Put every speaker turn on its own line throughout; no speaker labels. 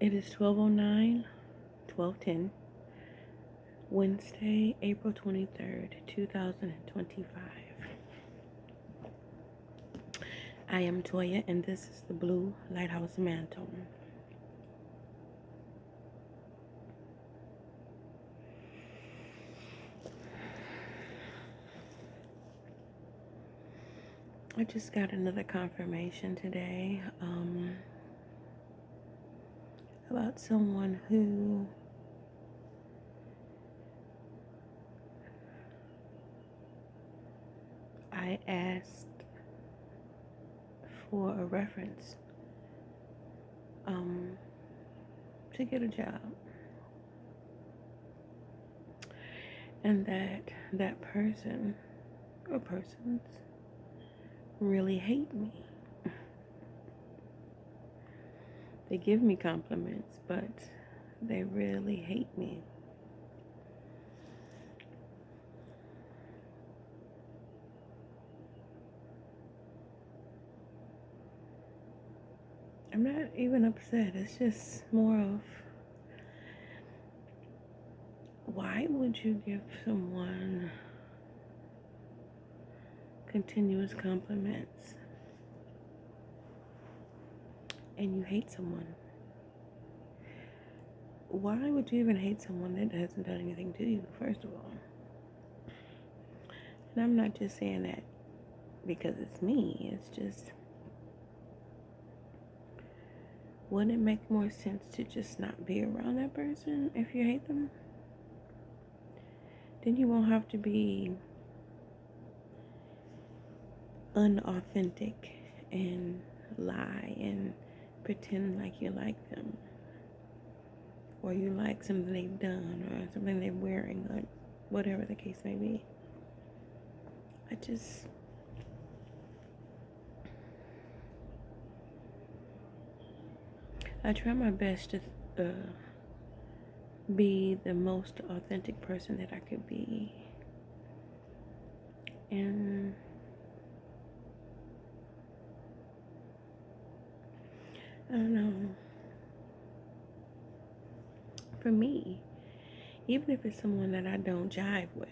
It is 12:09, 12:10, Wednesday, April 23rd, 2025. I am Toya, and this is the Blue Lighthouse Mantle. I just got another confirmation today about someone who I asked for a reference to get a job, and that person or persons really hate me. They give me compliments, but they really hate me. I'm not even upset. It's just more of, why would you give someone continuous compliments and you hate someone? Why would you even hate someone that hasn't done anything to you, first of all? And I'm not just saying that because it's me. It's just, wouldn't it make more sense to just not be around that person if you hate them? Then you won't have to be unauthentic and lie and pretend like you like them, or you like something they've done or something they're wearing, or whatever the case may be. I try my best to be the most authentic person that I could be, and I don't know, for me, even if it's someone that I don't jive with,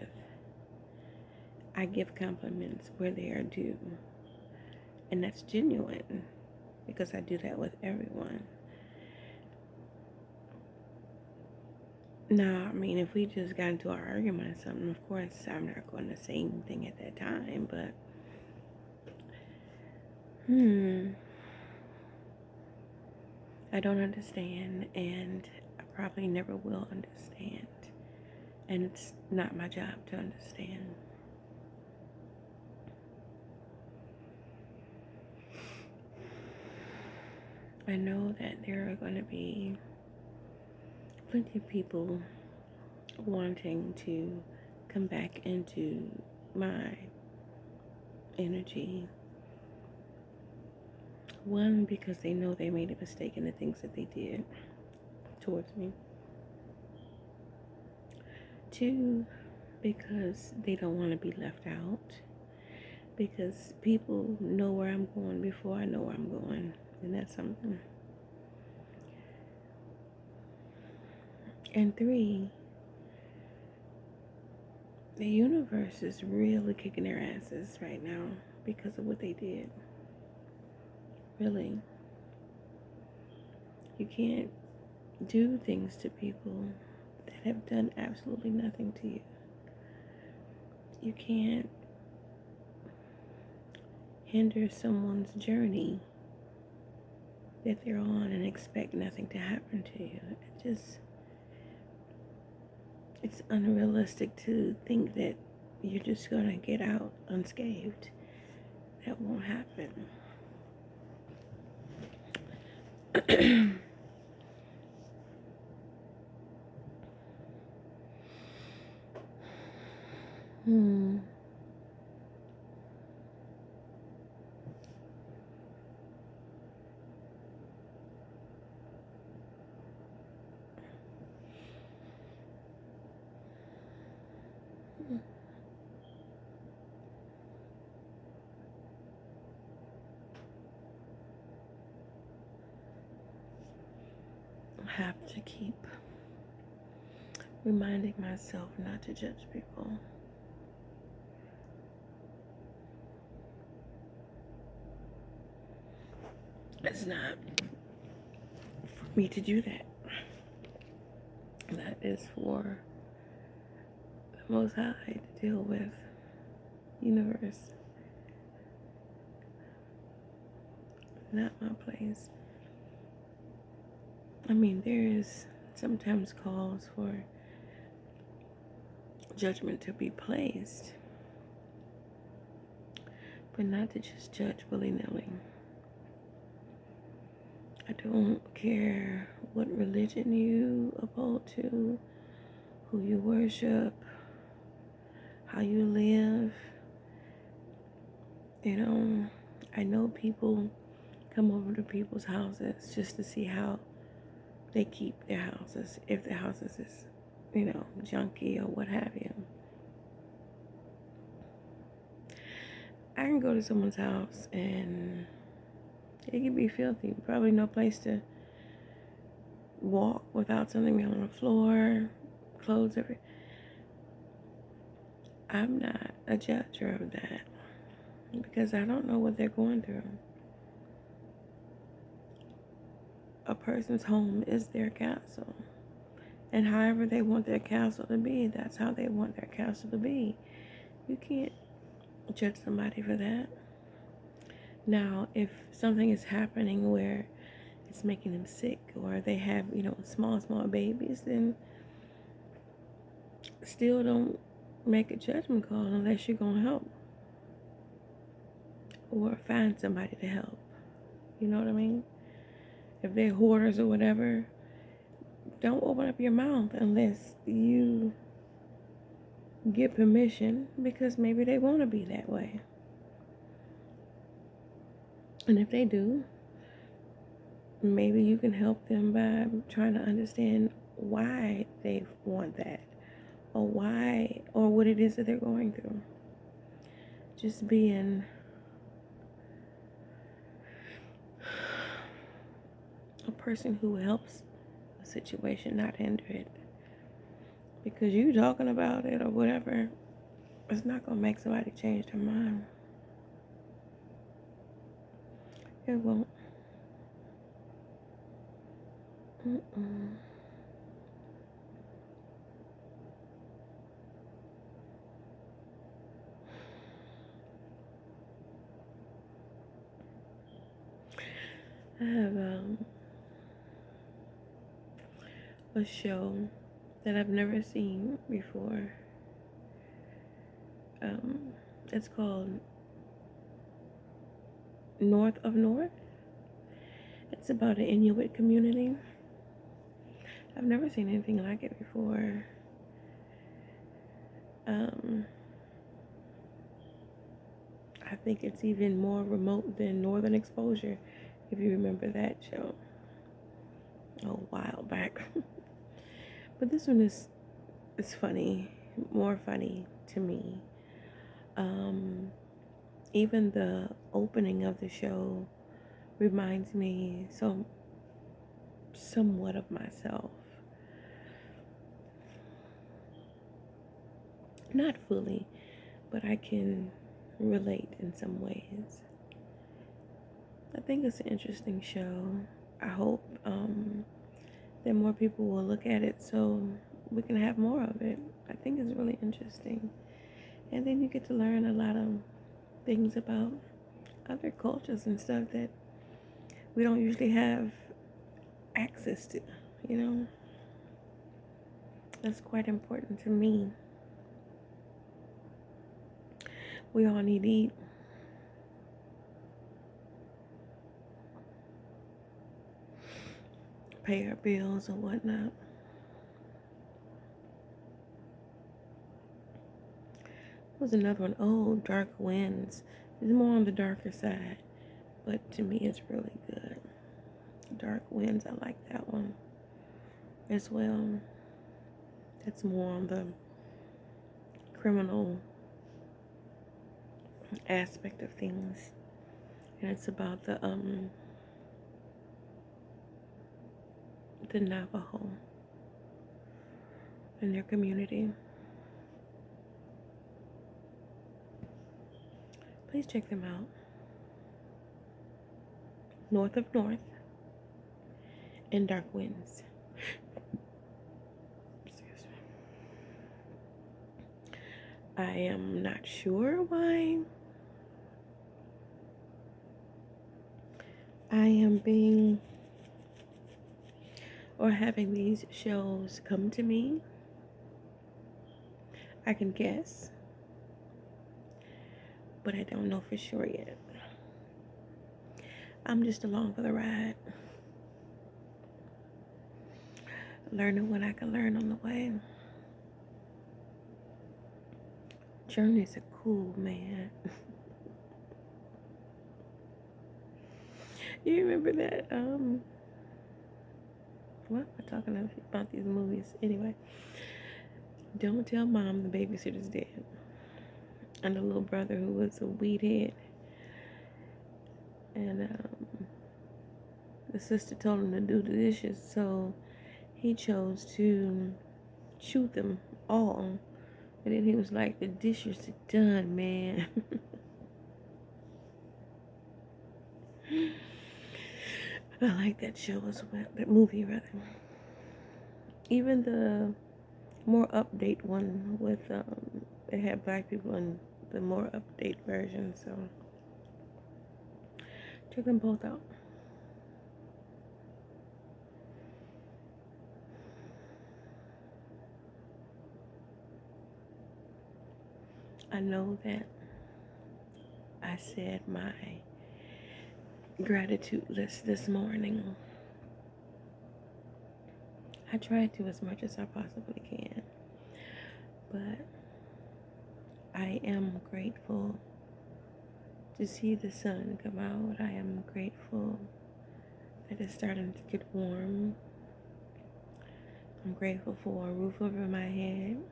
I give compliments where they are due, and that's genuine, because I do that with everyone. Now, I mean, if we just got into an argument or something, of course, I'm not going to say anything at that time, but I don't understand, and I probably never will understand, and it's not my job to understand. I know that there are going to be plenty of people wanting to come back into my energy. One, because they know they made a mistake in the things that they did towards me. Two, because they don't want to be left out. Because people know where I'm going before I know where I'm going. And that's something. And three, the universe is really kicking their asses right now because of what they did. Really. You can't do things to people that have done absolutely nothing to you. You can't hinder someone's journey that they're on and expect nothing to happen to you. It's unrealistic to think that you're just going to get out unscathed. That won't happen. have to keep reminding myself not to judge people. It's not for me to do that. That is for the Most High to deal with. Universe. Not my place. I mean, there is sometimes calls for judgment to be placed, but not to just judge willy-nilly. I don't care what religion you uphold to, who you worship, how you live. I know people come over to people's houses just to see how they keep their houses, if their houses is, junky or what have you. I can go to someone's house and it can be filthy. Probably no place to walk without something on the floor, clothes everywhere. I'm not a judger of that because I don't know what they're going through. A person's home is their castle. And however they want their castle to be, that's how they want their castle to be. You can't judge somebody for that. Now, if something is happening where it's making them sick or they have, small babies, then still don't make a judgment call unless you're going to help or find somebody to help. You know what I mean? If they're hoarders or whatever, don't open up your mouth unless you get permission, because maybe they want to be that way. And if they do, maybe you can help them by trying to understand why they want that, or what it is that they're going through. Just being a person who helps a situation, not hinder it. Because you talking about it or whatever, it's not going to make somebody change their mind. It won't. I have a show that I've never seen before. It's called North of North. It's about an Inuit community. I've never seen anything like it before. I think it's even more remote than Northern Exposure, if you remember that show a while back. But this one is funny, more funny to me. Even the opening of the show reminds me somewhat of myself. Not fully, but I can relate in some ways. I think it's an interesting show. I hope that more people will look at it so we can have more of it. I think it's really interesting. And then you get to learn a lot of things about other cultures and stuff that we don't usually have access to, That's quite important to me. We all need to eat. Pay our bills and whatnot. There was another one. Oh, Dark Winds. It's more on the darker side, but to me it's really good. Dark Winds, I like that one as well. That's more on the criminal aspect of things, and it's about the the Navajo in their community. Please check them out. North of North and Dark Winds. Excuse me. I am not sure why I am being or having these shows come to me. I can guess, but I don't know for sure yet. I'm just along for the ride, learning what I can learn on the way. Journeys are cool, man. You remember that? What am I talking about these movies? Anyway, Don't Tell Mom the Babysitter's Dead. And the little brother who was a weed head. And the sister told him to do the dishes, so he chose to shoot them all. And then he was like, the dishes are done, man. I like that show as well, that movie rather. Even the more update one with, they had black people in the more update version, so check them both out. I know that I said my gratitude list this morning. I try to as much as I possibly can, but I am grateful to see the sun come out. I am grateful that it's starting to get warm. I'm grateful for a roof over my head.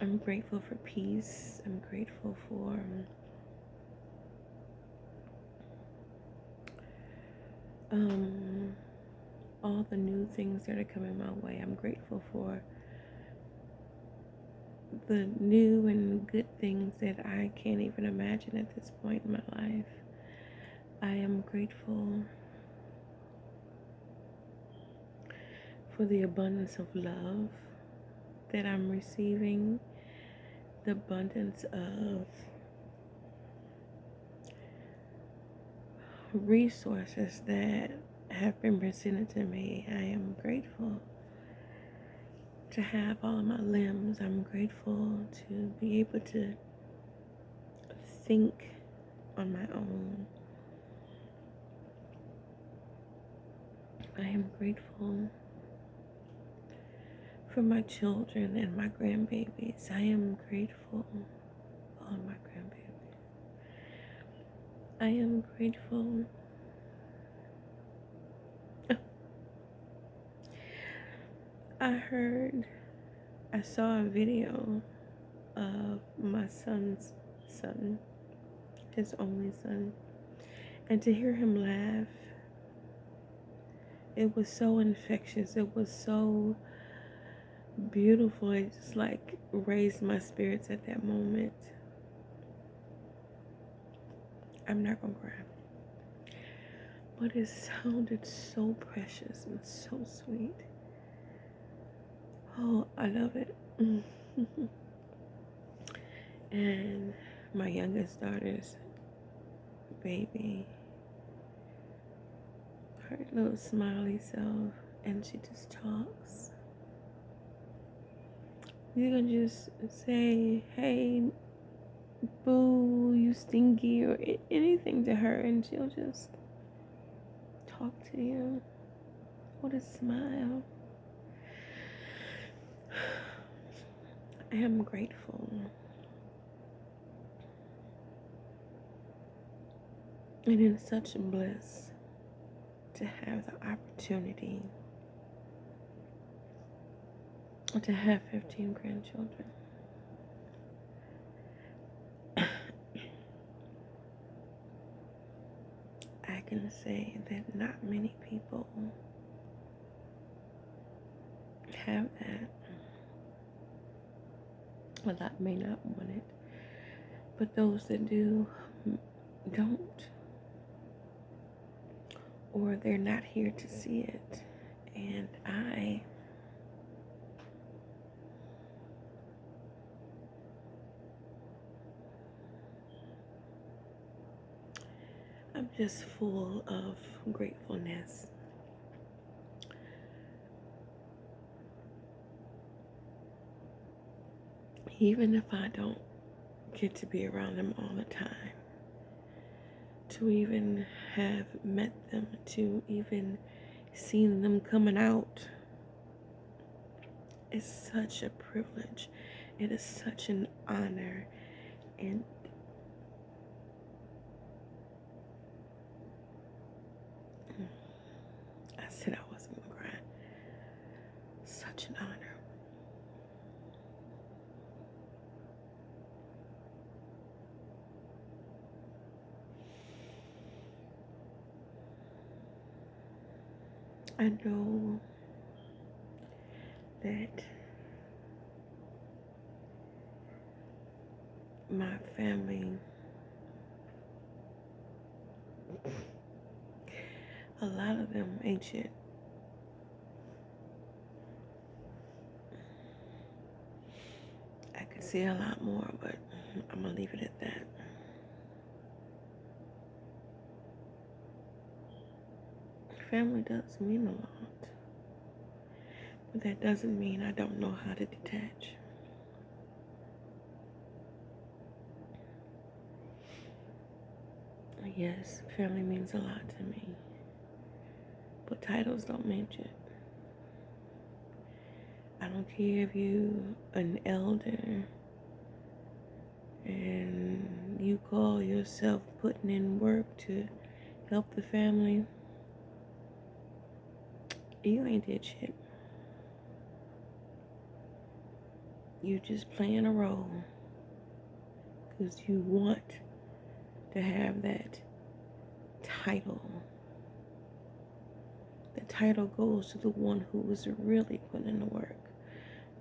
I'm grateful for peace. I'm grateful for all the new things that are coming my way. I'm grateful for the new and good things that I can't even imagine at this point in my life. I am grateful for the abundance of love that I'm receiving, the abundance of resources that have been presented to me. I am grateful to have all of my limbs. I'm grateful to be able to think on my own. I am grateful for my children and my grandbabies. I am grateful for all my grandbabies. I am grateful. I saw a video of my son's son, his only son, and to hear him laugh, it was so infectious. It was so beautiful. It just like raised my spirits at that moment. I'm not gonna cry, but it sounded so precious and so sweet. Oh, I love it. And my youngest daughter's baby, her little smiley self, and she just talks. You can just say, hey, boo, you stinky, or anything to her, and she'll just talk to you with a smile. I am grateful. And in such bliss to have the opportunity to have 15 grandchildren. I can say that not many people have that. A lot may not want it, but those that do don't, or they're not here to see it. And I'm just full of gratefulness. Even if I don't get to be around them all the time, to even have met them, to even seen them coming out, is such a privilege. It is such an honor. And I said I wasn't going to cry. Such an honor. I know that my family, a lot of them ain't shit. I could say a lot more, but I'm going to leave it at that. Family does mean a lot, but that doesn't mean I don't know how to detach. Yes, family means a lot to me, but titles don't mean shit. I don't care if you an elder and you call yourself putting in work to help the family. You ain't did shit. You just playing a role because you want to have that title. The title goes to the one who was really putting in the work,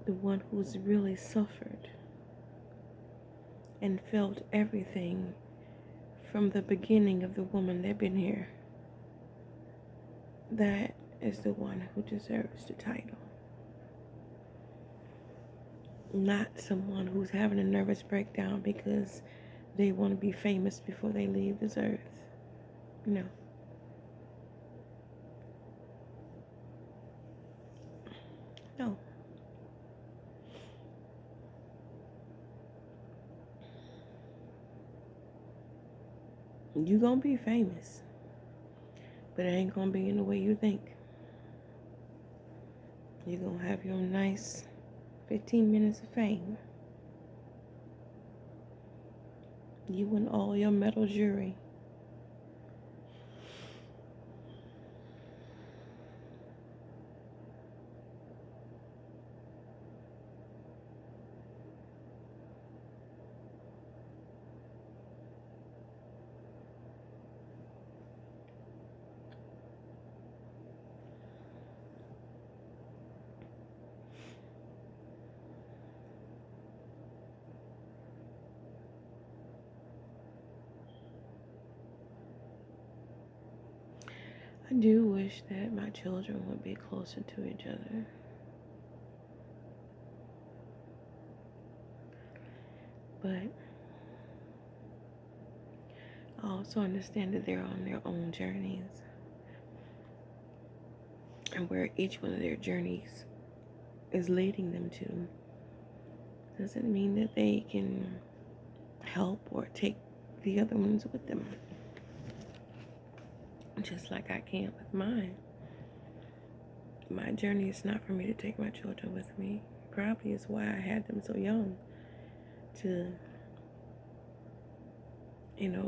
the one who's really suffered and felt everything from the beginning of the woman that been here. That is the one who deserves the title. Not someone who's having a nervous breakdown because they want to be famous before they leave this earth. No. No. You gonna be famous, but it ain't gonna be in the way you think. You're gonna have your nice 15 minutes of fame. You and all your metal jewelry. I do wish that my children would be closer to each other. But I also understand that they're on their own journeys. And where each one of their journeys is leading them to doesn't mean that they can help or take the other ones with them. Just like I can't with mine. My journey is not for me to take my children with me. Probably is why I had them so young. To,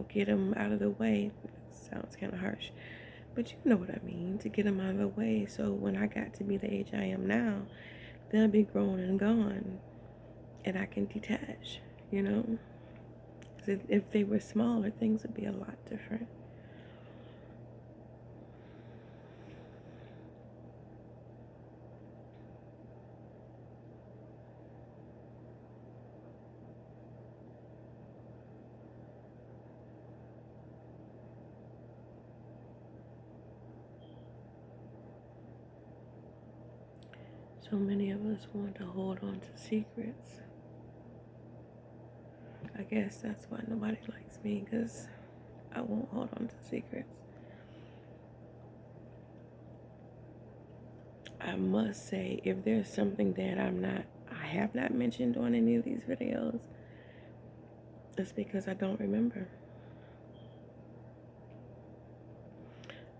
get them out of the way. Sounds kind of harsh. But you know what I mean. To get them out of the way. So when I got to be the age I am now, they'll be grown and gone. And I can detach, you know. If they were smaller, things would be a lot different. So many of us want to hold on to secrets. I guess that's why nobody likes me, because I won't hold on to secrets. I must say, if there's something that I have not mentioned on any of these videos, it's because I don't remember.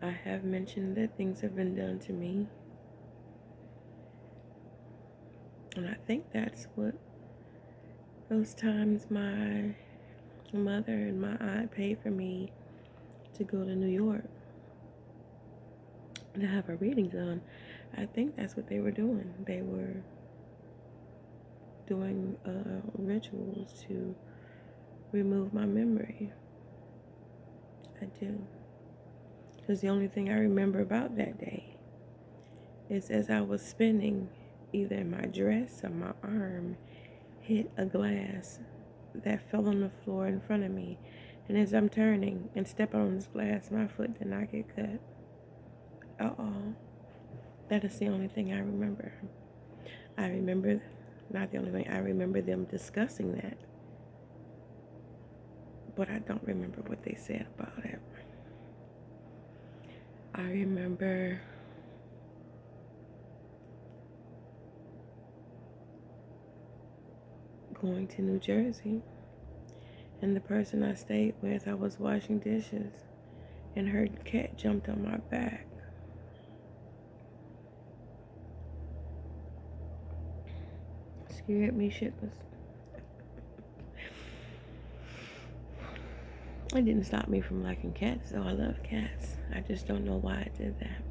I have mentioned that things have been done to me. And I think that's what those times my mother and my aunt paid for me to go to New York to have a reading done. I think that's what they were doing. They were doing rituals to remove my memory. I do. Because the only thing I remember about that day is as I was spinning, either my dress or my arm hit a glass that fell on the floor in front of me. And as I'm turning and stepping on this glass, my foot did not get cut. That is the only thing I remember. I remember, not the only thing, I remember them discussing that. But I don't remember what they said about it. I remember going to New Jersey, and the person I stayed with, I was washing dishes, and her cat jumped on my back. Scared me shitless. It didn't stop me from liking cats, though. I love cats. I just don't know why I did that.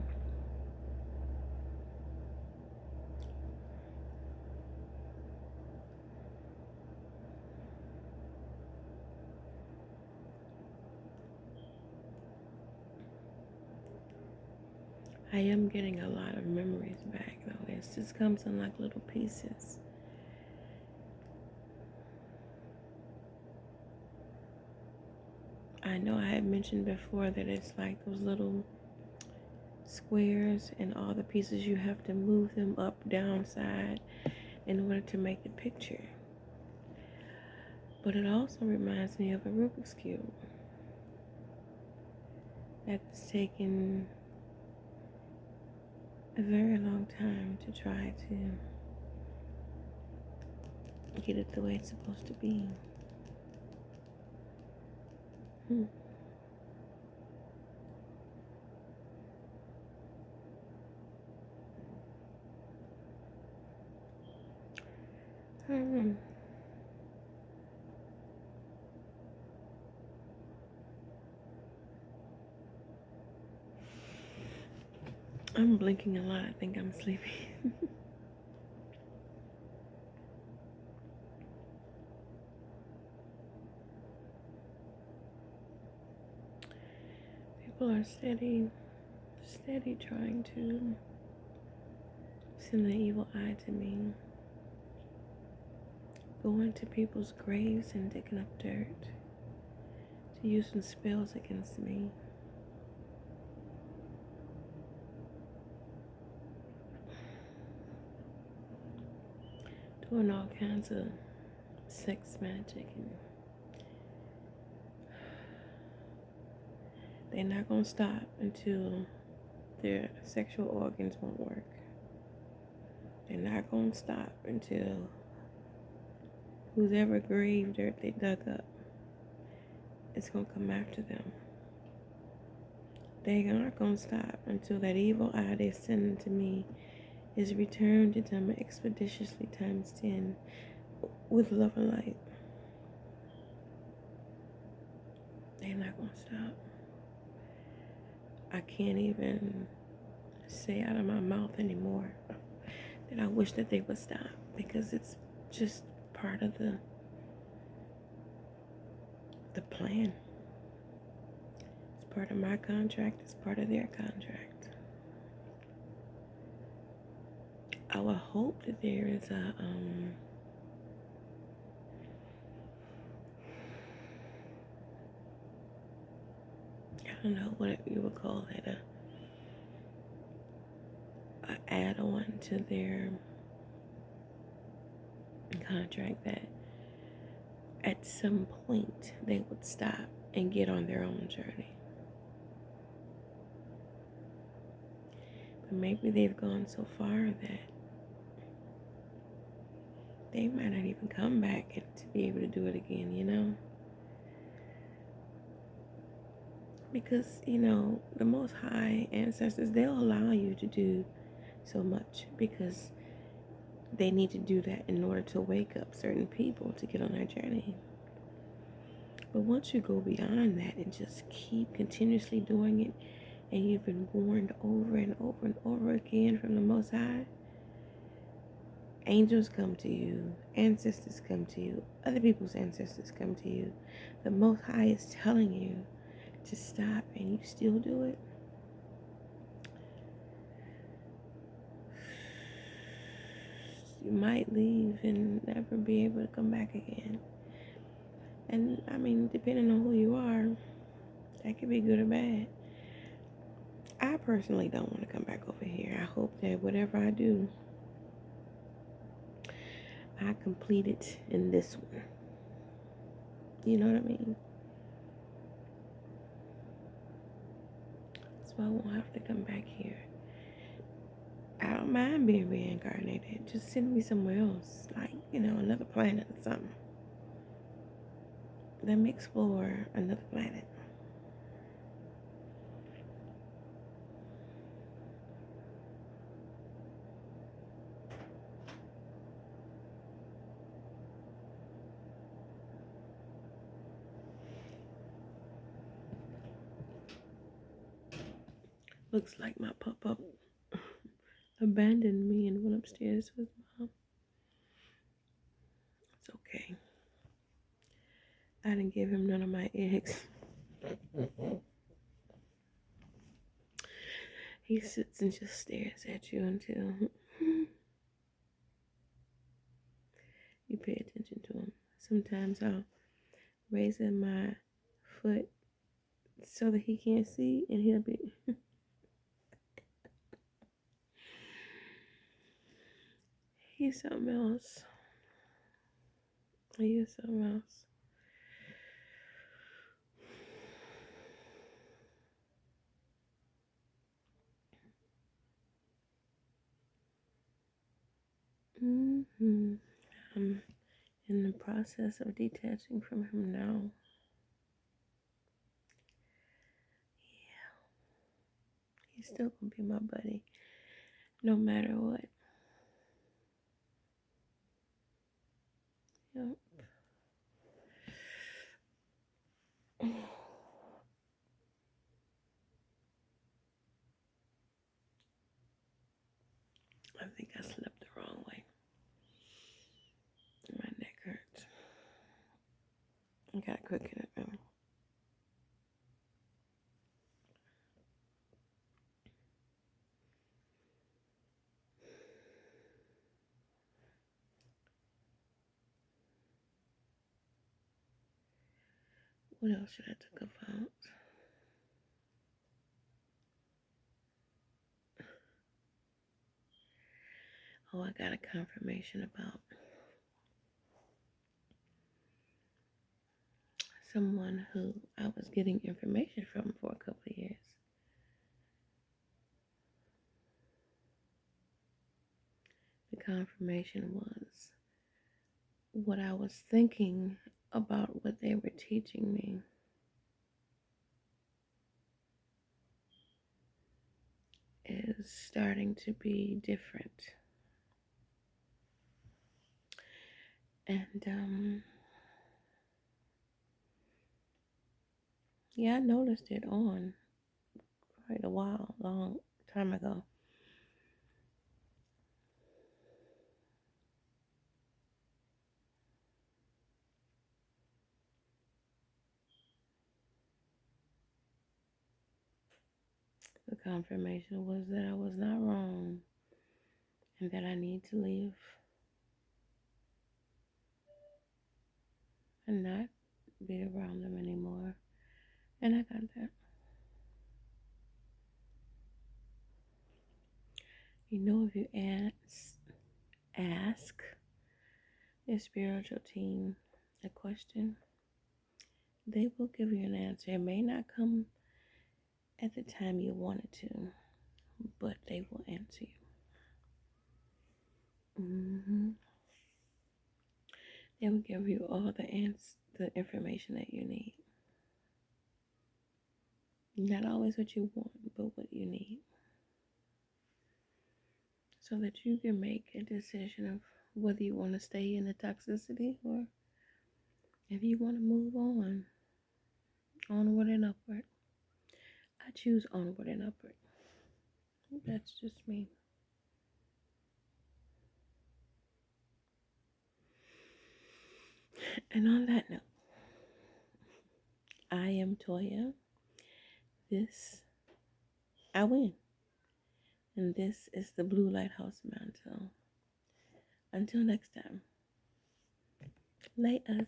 I am getting a lot of memories back, though. It just comes in like little pieces. I know I had mentioned before that it's like those little squares, and all the pieces you have to move them up, down, side in order to make the picture. But it also reminds me of a Rubik's Cube that's taken a very long time to try to get it the way it's supposed to be. I'm blinking a lot. I think I'm sleepy. People are steady trying to send the evil eye to me. Going to people's graves and digging up dirt to use some spells against me. Doing all kinds of sex magic, and they're not gonna stop until their sexual organs won't work. They're not gonna stop until whoever grave dirt they dug up is gonna come after them. They aren't gonna stop until that evil eye they send to me is returned to them expeditiously times 10 with love and light. They're not gonna stop. I can't even say out of my mouth anymore that I wish that they would stop, because it's just part of the plan. It's part of my contract. It's part of their contract. I would hope that there is a I don't know what you would call it, a add-on to their contract that at some point they would stop and get on their own journey. But maybe they've gone so far that they might not even come back to be able to do it again, you know? Because, the Most High ancestors, they'll allow you to do so much because they need to do that in order to wake up certain people to get on their journey. But once you go beyond that and just keep continuously doing it, and you've been warned over and over and over again from the Most High, angels come to you, ancestors come to you, other people's ancestors come to you. The Most High is telling you to stop and you still do it. You might leave and never be able to come back again. And I mean, depending on who you are, that could be good or bad. I personally don't want to come back over here. I hope that whatever I do, I complete it in this one. You know what I mean? So I won't have to come back here. I don't mind being reincarnated. Just send me somewhere else, like, another planet or something. Let me explore another planet. Looks like my pop-up abandoned me and went upstairs with Mom. It's okay. I didn't give him none of my eggs. He sits and just stares at you until you pay attention to him. Sometimes I'll raise in my foot so that he can't see, and he'll be he's something else. He is something else. I'm in the process of detaching from him now. Yeah. He's still gonna be my buddy, no matter what. Yep. I think I slept the wrong way. My neck hurts. I gotta cook in it now. What else should I talk about? Oh, I got a confirmation about someone who I was getting information from for a couple of years. The confirmation was what I was thinking about what they were teaching me is starting to be different. And yeah, I noticed it on quite a while, long time ago. The confirmation was that I was not wrong and that I need to leave and not be around them anymore. And I got that. If you ask your spiritual team a question, they will give you an answer. It may not come at the time you want it to, but they will answer you. They will give you all the information that you need. Not always what you want, but what you need. So that you can make a decision of whether you want to stay in the toxicity or if you want to move on. Onward and upward. I choose onward and upward. That's just me. And on that note, I am Toya. I win. And this is the Blue Lighthouse Mantle. Until next time, lay us.